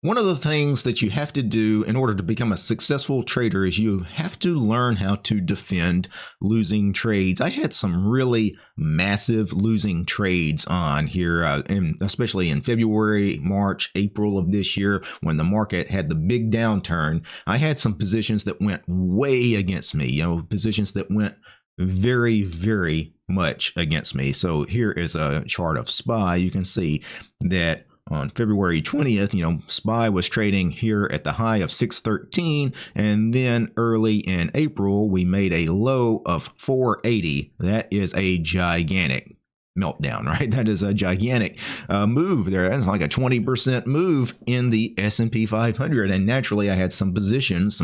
One of the things that you have to do in order to become a successful trader is you have to learn how to defend losing trades. I had some really massive losing trades on here, especially in February, March, April of this year when the market had the big downturn. I had some positions that went way against me, positions that went very, very much against me. So here is a chart of SPY. You can see that on February 20th, SPY was trading here at the high of 613, and then early in April, we made a low of 480. That is a gigantic meltdown, right? That is a gigantic move there. That's like a 20% move in the S&P 500, and naturally, I had some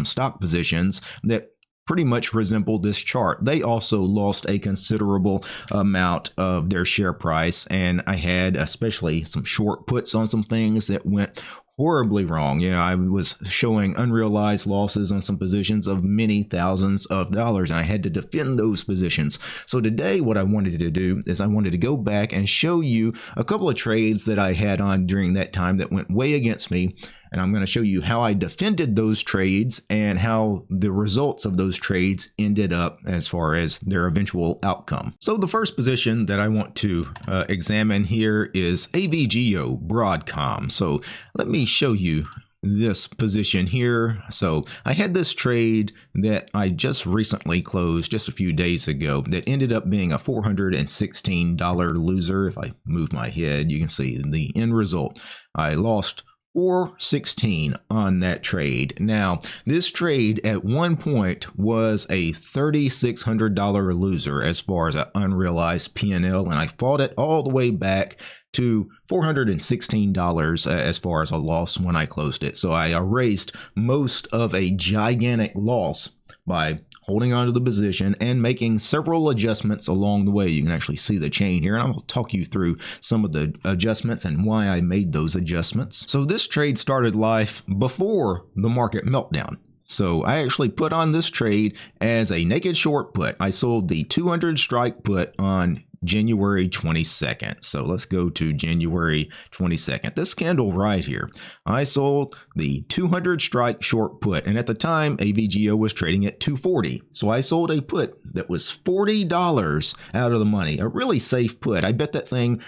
stock positions that pretty much resembled this chart. They also lost a considerable amount of their share price, and I had especially some short puts on some things that went horribly wrong. I was showing unrealized losses on some positions of many thousands of dollars, and I had to defend those positions. So today what I wanted to do is I wanted to go back and show you a couple of trades that I had on during that time that went way against me. And I'm going to show you how I defended those trades and how the results of those trades ended up as far as their eventual outcome. So the first position that I want to examine here is AVGO Broadcom. So let me show you this position here. So I had this trade that I just recently closed just a few days ago that ended up being a $416 loser. If I move my head, you can see the end result. I lost $416 on that trade. Now, this trade at one point was a $3,600 loser as far as an unrealized P&L, and I fought it all the way back to $416 as far as a loss when I closed it. So I erased most of a gigantic loss by holding on to the position and making several adjustments along the way. You can actually see the chain here, and I'm going to talk you through some of the adjustments and why I made those adjustments. So this trade started life before the market meltdown. So I actually put on this trade as a naked short put. I sold the 200 strike put on January 22nd. So let's go to January 22nd. This candle right here, I sold the 200 strike short put, and at the time AVGO was trading at 240. So I sold a put that was $40 out of the money, a really safe put. I bet that thing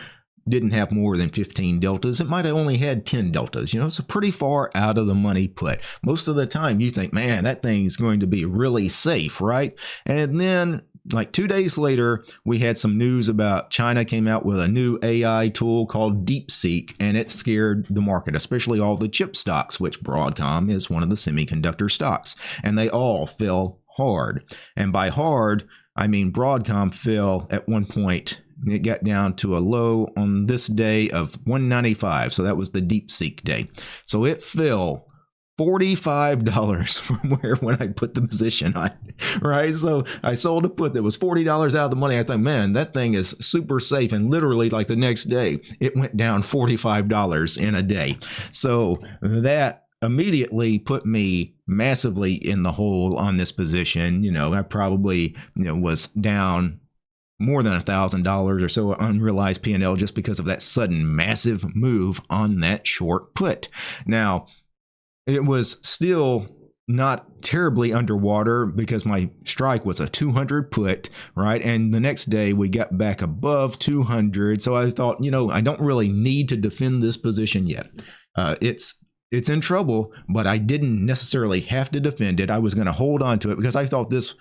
didn't have more than 15 deltas. It might have only had 10 deltas. It's a pretty far out of the money put. Most of the time you think, man, that thing's going to be really safe, right? And then like 2 days later, we had some news about China came out with a new AI tool called DeepSeek, and it scared the market, especially all the chip stocks, which Broadcom is one of the semiconductor stocks, and they all fell hard. And by hard, I mean Broadcom fell at one point. It got down to a low on this day of 195. So that was the DeepSeek day. So it fell $45 from when I put the position on, right? So I sold a put that was $40 out of the money. I thought, man, that thing is super safe. And literally like the next day, it went down $45 in a day. So that immediately put me massively in the hole on this position. I probably, was down more than $1,000 or so unrealized P&L just because of that sudden massive move on that short put. Now, it was still not terribly underwater because my strike was a 200 put, right? And the next day we got back above 200. So I thought, I don't really need to defend this position yet. It's in trouble, but I didn't necessarily have to defend it. I was going to hold on to it because I thought this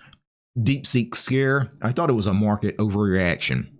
DeepSeek scare, I thought it was a market overreaction.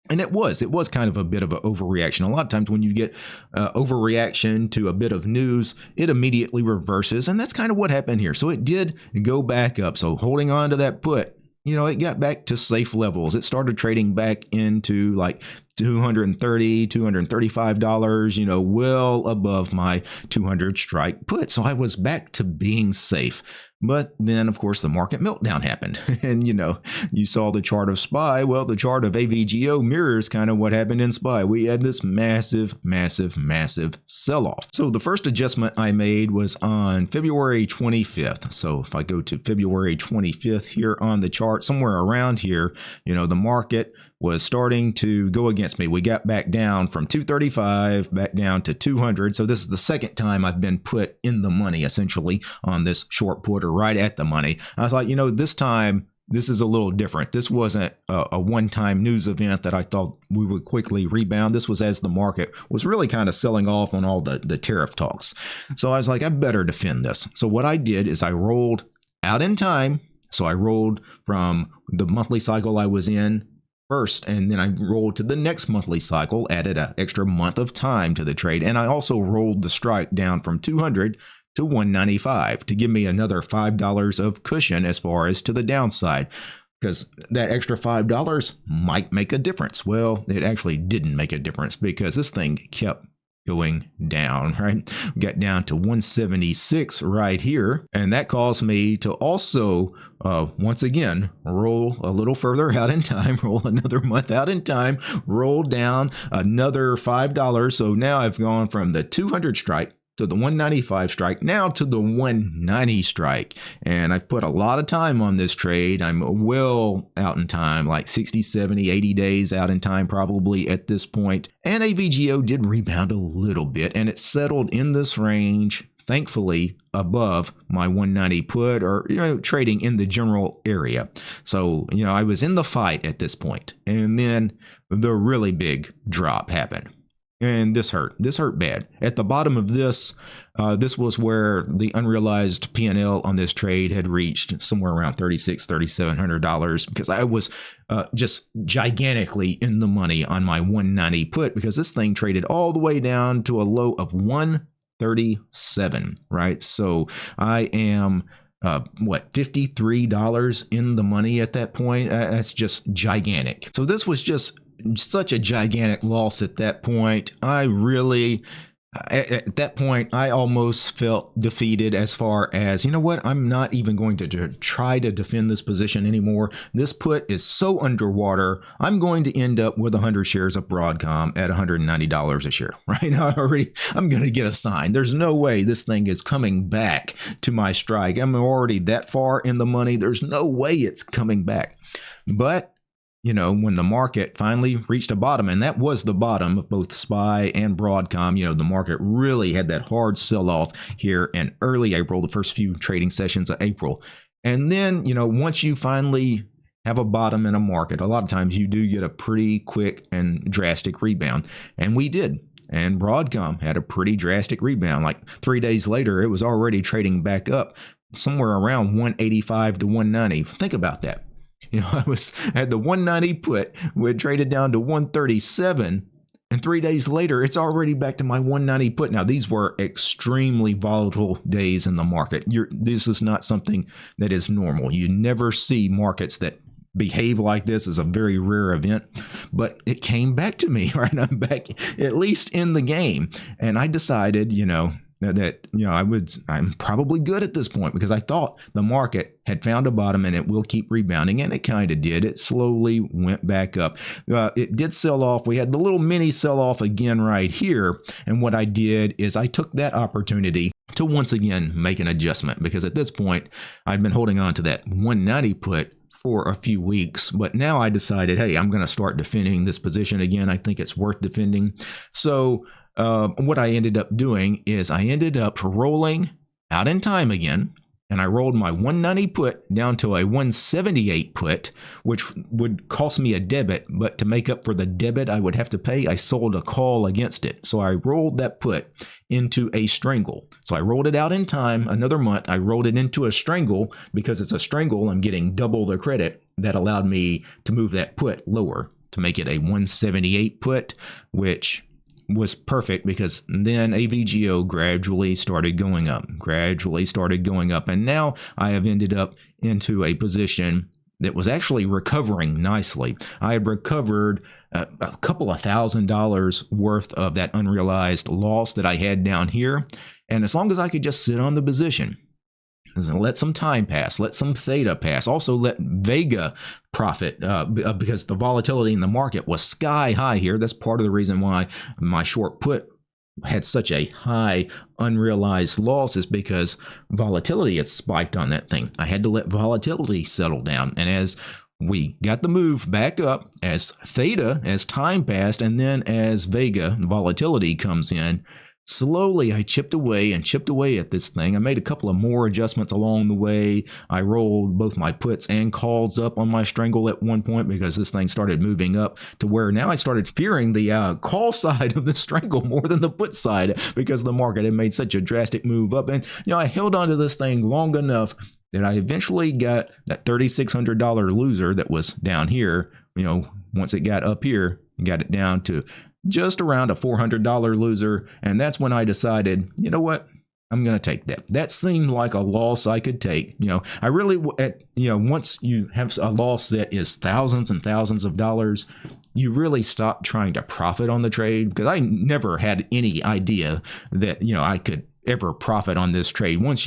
And it was kind of a bit of an overreaction. A lot of times when you get overreaction to a bit of news, it immediately reverses. And that's kind of what happened here. So it did go back up. So holding on to that put, it got back to safe levels. It started trading back into like $230, $235, well above my 200 strike put. So I was back to being safe. But then, of course, the market meltdown happened. And, you saw the chart of SPY. Well, the chart of AVGO mirrors kind of what happened in SPY. We had this massive, massive, massive sell-off. So the first adjustment I made was on February 25th. So if I go to February 25th here on the chart, somewhere around here, the market was starting to go against me. We got back down from 235 back down to 200. So this is the second time I've been put in the money essentially on this short put, or right at the money. I was like, this time this is a little different. This wasn't a one-time news event that I thought we would quickly rebound. This was as the market was really kind of selling off on all the tariff talks. So I was like, I better defend this. So what I did is I rolled out in time. So I rolled from the monthly cycle I was in first, and then I rolled to the next monthly cycle, added an extra month of time to the trade. And I also rolled the strike down from 200 to 195 to give me another $5 of cushion as far as to the downside, because that extra $5 might make a difference. Well, it actually didn't make a difference because this thing kept going down, right? We got down to 176 right here, and that caused me to also once again roll a little further out in time, roll another month out in time, roll down another $5. So now I've gone from the 200 strike to the 195 strike, now to the 190 strike. And I've put a lot of time on this trade. I'm well out in time, like 60, 70, 80 days out in time probably at this point. And AVGO did rebound a little bit, and it settled in this range, thankfully above my 190 put, or trading in the general area. So I was in the fight at this point, and then the really big drop happened. And this hurt. This hurt bad. At the bottom of this, this was where the unrealized P&L on this trade had reached somewhere around $3,600, $3,700, because I was just gigantically in the money on my 190 put, because this thing traded all the way down to a low of 137, right? So I am $53 in the money at that point. That's just gigantic. So this was just such a gigantic loss at that point. At that point, I almost felt defeated as far as, I'm not even going to try to defend this position anymore. This put is so underwater. I'm going to end up with 100 shares of Broadcom at $190 a share, right? I'm going to get a sign. There's no way this thing is coming back to my strike. I'm already that far in the money. There's no way it's coming back. But when the market finally reached a bottom, and that was the bottom of both SPY and Broadcom, the market really had that hard sell-off here in early April, the first few trading sessions of April. And then, once you finally have a bottom in a market, a lot of times you do get a pretty quick and drastic rebound. And we did. And Broadcom had a pretty drastic rebound. Like 3 days later, it was already trading back up somewhere around 185 to 190. Think about that. I had the 190 put, we had traded down to 137, and 3 days later, it's already back to my 190 put. Now, these were extremely volatile days in the market. This is not something that is normal. You never see markets that behave like this. Is a very rare event, but it came back to me, right? I'm back at least in the game, and I decided, I'm probably good at this point, because I thought the market had found a bottom and it will keep rebounding, and it kind of did. It slowly went back up. It did sell off. We had the little mini sell off again right here. And what I did is I took that opportunity to once again make an adjustment, because at this point I'd been holding on to that 190 put for a few weeks, but now I decided, hey, I'm going to start defending this position again. I think it's worth defending. So what I ended up doing is I ended up rolling out in time again, and I rolled my 190 put down to a 178 put, which would cost me a debit, but to make up for the debit I would have to pay, I sold a call against it. So I rolled that put into a strangle. So I rolled it out in time, another month, I rolled it into a strangle. Because it's a strangle, I'm getting double the credit. That allowed me to move that put lower to make it a 178 put, which was perfect, because then AVGO gradually started going up, and now I have ended up into a position that was actually recovering nicely. I had recovered a couple of $1,000s worth of that unrealized loss that I had down here, and as long as I could just sit on the position, let some time pass, let some theta pass, also let Vega profit, because the volatility in the market was sky high here. That's part of the reason why my short put had such a high unrealized loss, is because volatility had spiked on that thing. I had to let volatility settle down. And as we got the move back up as theta, as time passed, and then as vega, volatility, comes in. Slowly, I chipped away at this thing. I made a couple of more adjustments along the way. I rolled both my puts and calls up on my strangle at one point because this thing started moving up to where now I started fearing the call side of the strangle more than the put side because the market had made such a drastic move up. And, I held onto this thing long enough that I eventually got that $3,600 loser that was down here. Once it got up here, got it down to just around a $400 loser. And that's when I decided, you know what? I'm going to take that. That seemed like a loss I could take. I really, once you have a loss that is thousands and thousands of dollars, you really stop trying to profit on the trade, because I never had any idea that, I could ever profit on this trade. Once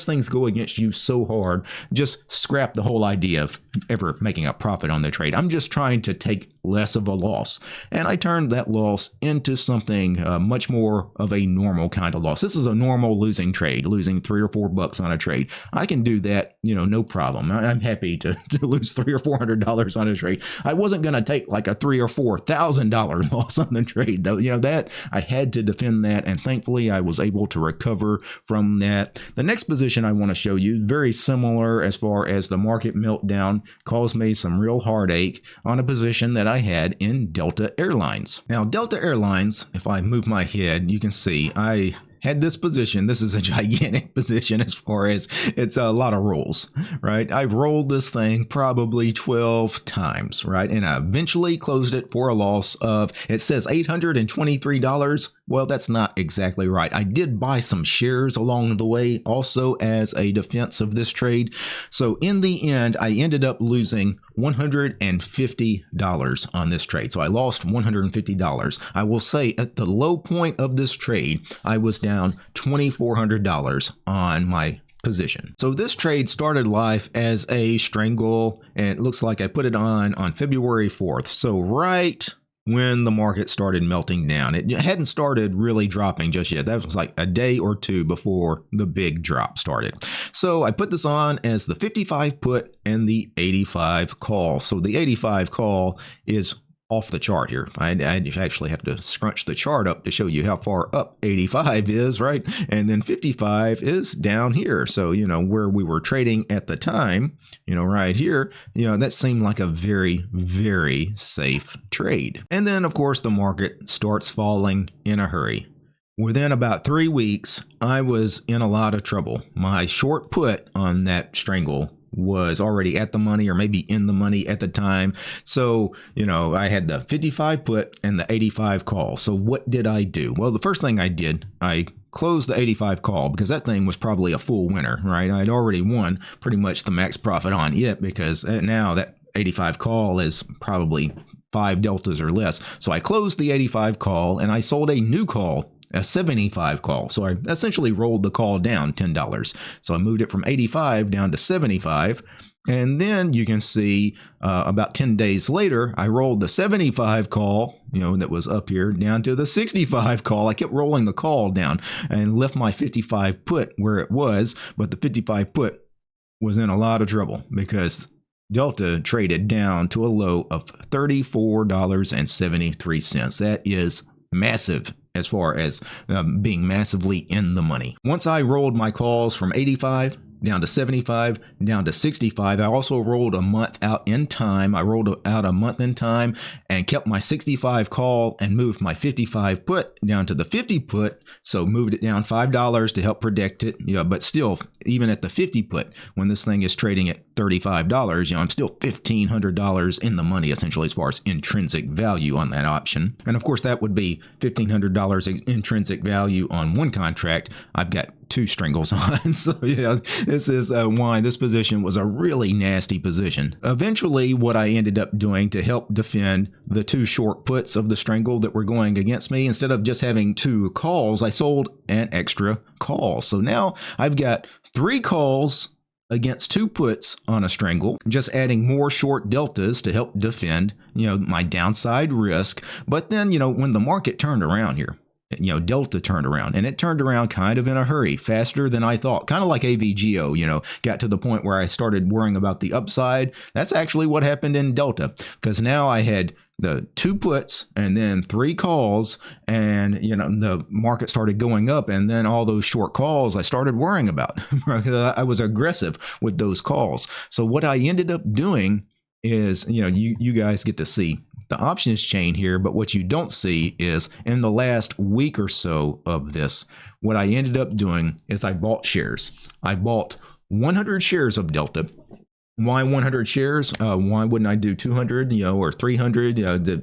things go against you so hard, just scrap the whole idea of ever making a profit on the trade. I'm just trying to take less of a loss. And I turned that loss into something much more of a normal kind of loss. This is a normal losing trade, losing $3 or $4 on a trade. I can do that, no problem. I'm happy to lose $300 or $400 on a trade. I wasn't going to take like a $3,000 or $4,000 loss on the trade, though. That I had to defend that, and thankfully I was able to recover from that. The next position I want to show you, very similar as far as the market meltdown, caused me some real heartache on a position that I had in Delta Airlines. Now, Delta Airlines, if I move my head, you can see I had this position. This is a gigantic position as far as it's a lot of rolls, right? I've rolled this thing probably 12 times, right? And I eventually closed it for a loss of, it says $823. Well, that's not exactly right. I did buy some shares along the way also as a defense of this trade. So in the end, I ended up losing $150 on this trade. So I lost $150. I will say at the low point of this trade, I was down $2,400 on my position. So this trade started life as a strangle, and it looks like I put it on February 4th. So right when the market started melting down. It hadn't started really dropping just yet. That was like a day or two before the big drop started. So I put this on as the 55 put and the 85 call. So the 85 call is off the chart here. I actually have to scrunch the chart up to show you how far up 85 is, right? And then 55 is down here. So, where we were trading at the time, right here, that seemed like a very, very safe trade. And then, of course, the market starts falling in a hurry. Within about 3 weeks, I was in a lot of trouble. My short put on that strangle was already at the money, or maybe in the money at the time. So, I had the 55 put and the 85 call. So what did I do? Well, the first thing I did, I closed the 85 call, because that thing was probably a full winner, right? I'd already won pretty much the max profit on it, because now that 85 call is probably 5 deltas or less. So I closed the 85 call and I sold a new call, a 75 call. So I essentially rolled the call down $10. So I moved it from 85 down to 75. And then you can see about 10 days later, I rolled the 75 call, that was up here, down to the 65 call. I kept rolling the call down and left my 55 put where it was. But the 55 put was in a lot of trouble, because Delta traded down to a low of $34.73. That is massive as far as being massively in the money. Once I rolled my calls from 85 down to 75, down to 65. I also rolled a month out in time. I rolled out a month in time and kept my 65 call and moved my 55 put down to the 50 put. So moved it down $5 to help protect it. But still, even at the 50 put, when this thing is trading at $35, I'm still $1,500 in the money, essentially, as far as intrinsic value on that option. And of course, that would be $1,500 intrinsic value on one contract. I've got 2 strangles on. So yeah, this is why this position was a really nasty position. Eventually, what I ended up doing to help defend the 2 short puts of the strangle that were going against me, instead of just having 2 calls, I sold an extra call. So now I've got 3 calls against 2 puts on a strangle, just adding more short deltas to help defend, my downside risk. But then, when the market turned around here, Delta turned around, and it turned around kind of in a hurry, faster than I thought, kind of like AVGO, got to the point where I started worrying about the upside. That's actually what happened in Delta, because now I had the 2 puts and then 3 calls, and the market started going up, and then all those short calls I started worrying about. I was aggressive with those calls. So what I ended up doing is, you guys get to see the options chain here, but what you don't see is in the last week or so of this, what I ended up doing is I bought shares. I bought 100 shares of Delta. Why 100 shares? Why wouldn't I do 200, or 300,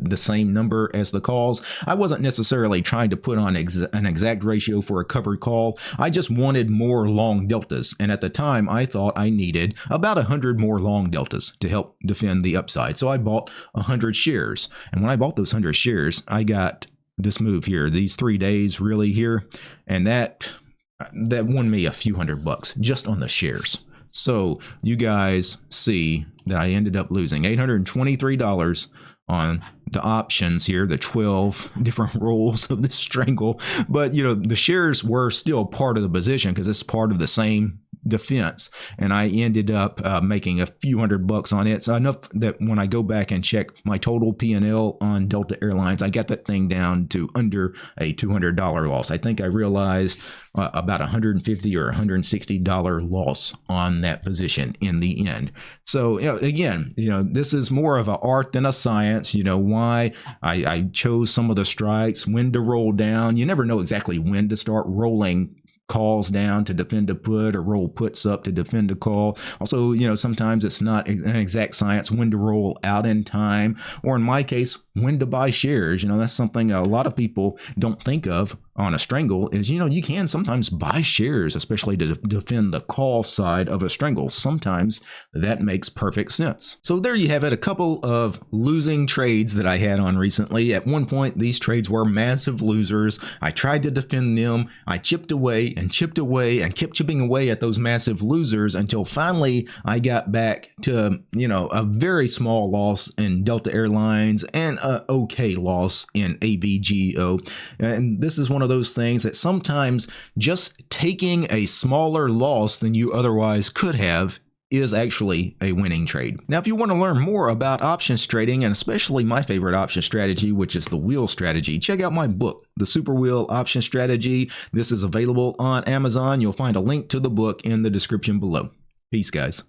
the same number as the calls? I wasn't necessarily trying to put on an exact ratio for a covered call. I just wanted more long deltas. And at the time, I thought I needed about 100 more long deltas to help defend the upside. So I bought 100 shares. And when I bought those 100 shares, I got this move here, these 3 days really here. And that won me a few $100 just on the shares. So you guys see that I ended up losing $823 on the options here, the 12 different rolls of this strangle. But, the shares were still part of the position because it's part of the same defense. And I ended up making a few $100 on it. So enough that when I go back and check my total P&L on Delta Airlines, I got that thing down to under a $200 loss. I think I realized about $150 or $160 loss on that position in the end. So again, this is more of an art than a science. Why I chose some of the strikes, when to roll down. You never know exactly when to start rolling calls down to defend a put, or roll puts up to defend a call. Also, sometimes it's not an exact science when to roll out in time, or in my case, when to buy shares. That's something a lot of people don't think of on a strangle is, you can sometimes buy shares, especially to defend the call side of a strangle. Sometimes that makes perfect sense. So there you have it, a couple of losing trades that I had on recently. At one point, these trades were massive losers. I tried to defend them. I chipped away and chipped away and kept chipping away at those massive losers until finally I got back to, a very small loss in Delta Airlines and a okay loss in AVGO. And this is one of those things that sometimes just taking a smaller loss than you otherwise could have is actually a winning trade. Now, if you want to learn more about options trading, and especially my favorite option strategy, which is the wheel strategy, check out my book, The Super Wheel Option Strategy. This is available on Amazon. You'll find a link to the book in the description below. Peace, guys.